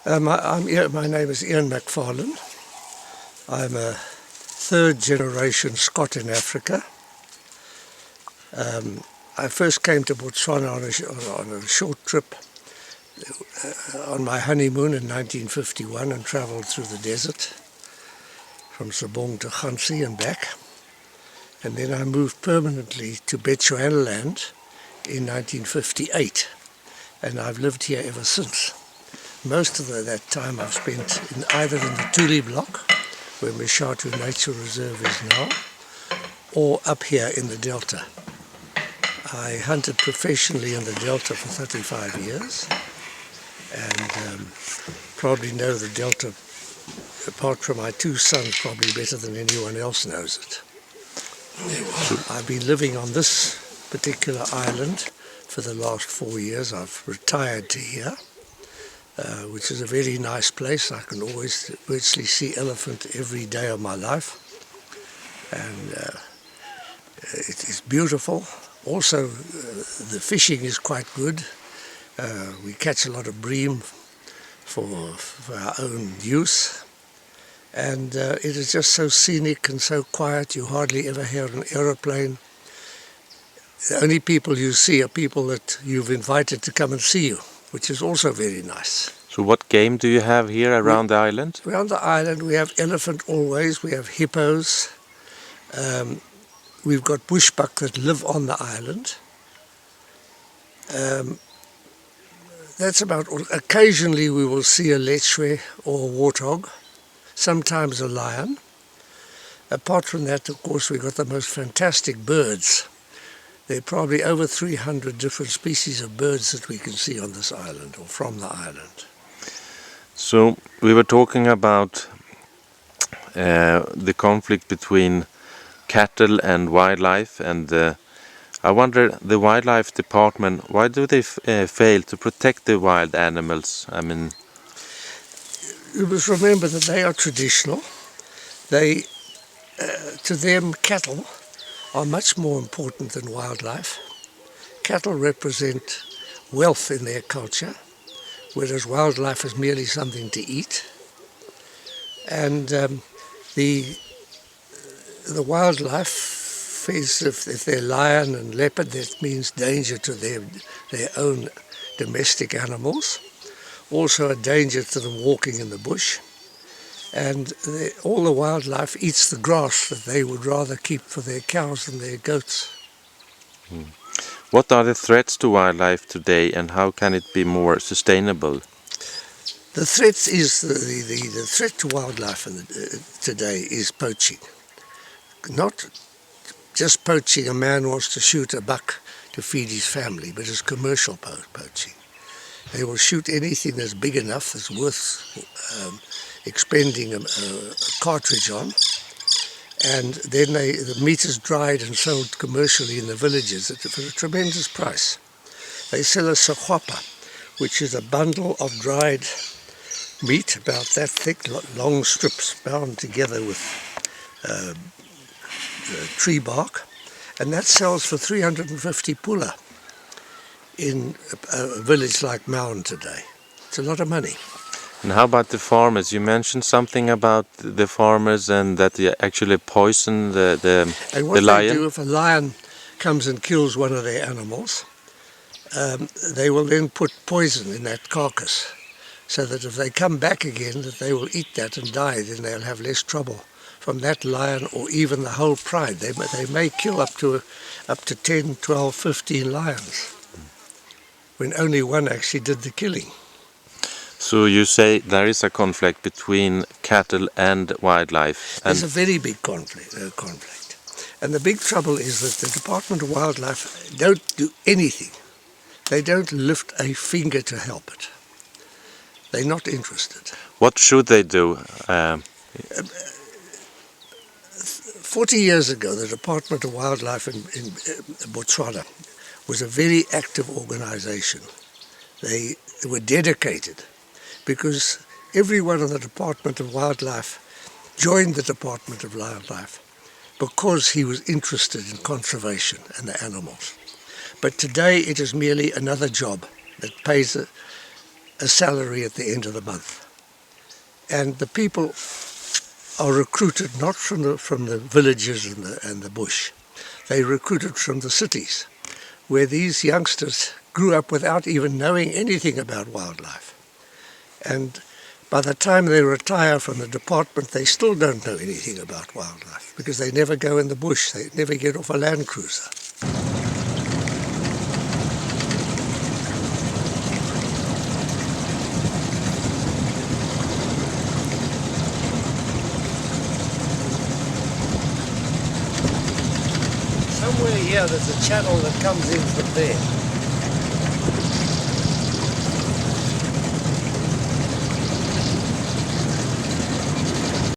My name is McFarlane. I'm a third generation Scot in Africa. I first came to Botswana on a short trip on my honeymoon in 1951 and travelled through the desert from Sabong to Khansi and back. And then I moved permanently to Bechuanaland in 1958, and I've lived here ever since. Most of that time I've spent either in the Tuli block, where Meshatu Nature Reserve is now, or up here in the Delta. I hunted professionally in the Delta for 35 years, and probably know the Delta, apart from my two sons, probably better than anyone else knows it. I've been living on this particular island for the last 4 years. I've retired to here, which is a very nice place. I can always virtually see elephant every day of my life, and it is beautiful. Also, the fishing is quite good. We catch a lot of bream for our own use, and it is just so scenic and so quiet. You hardly ever hear an aeroplane. The only people you see are people that you've invited to come and see you, which is also very nice. So what game do you have here around the island? Around the island we have elephant always, we have hippos, we've got bushbuck that live on the island. That's about all. Occasionally we will see a lechwe or a warthog, sometimes a lion. Apart from that, of course, we've got the most fantastic birds. There are probably over 300 different species of birds that we can see on this island or from the island. So we were talking about the conflict between cattle and wildlife, and I wonder, the wildlife department, why do they fail to protect the wild animals? I mean, you must remember that they are traditional. They, to them, cattle are much more important than wildlife. Cattle represent wealth in their culture, whereas wildlife is merely something to eat. And the wildlife is, if they're lion and leopard, that means danger to their own domestic animals. Also a danger to them walking in the bush. And all the wildlife eats the grass that they would rather keep for their cows and their goats. What are the threats to wildlife today, and how can it be more sustainable? The threat is the threat to wildlife today is poaching. Not just poaching. A man wants to shoot a buck to feed his family, but it's commercial poaching. They will shoot anything that's big enough, that's worth expending a cartridge on, and then the meat is dried and sold commercially in the villages for a tremendous price. They sell a sakwapa, which is a bundle of dried meat about that thick, long strips bound together with tree bark, and that sells for 350 pula in a village like Maun today. It's a lot of money. And how about the farmers? You mentioned something about the farmers and that they actually poison the lion. And what they do, if a lion comes and kills one of their animals, they will then put poison in that carcass, so that if they come back again, that they will eat that and die. Then they'll have less trouble from that lion or even the whole pride. They may kill up to 10, 12, 15 lions, when only one actually did the killing. So you say there is a conflict between cattle and wildlife? There's a very big conflict. And the big trouble is that the Department of Wildlife don't do anything. They don't lift a finger to help it. They're not interested. What should they do? 40 years ago, the Department of Wildlife in Botswana was a very active organization. They were dedicated, because everyone in the Department of Wildlife joined the Department of Wildlife because he was interested in conservation and the animals. But today it is merely another job that pays a salary at the end of the month. And the people are recruited not from the villages and the bush. They recruited from the cities, where these youngsters grew up without even knowing anything about wildlife. And by the time they retire from the department, they still don't know anything about wildlife, because they never go in the bush, they never get off a Land Cruiser. Somewhere here there's a channel that comes in from there.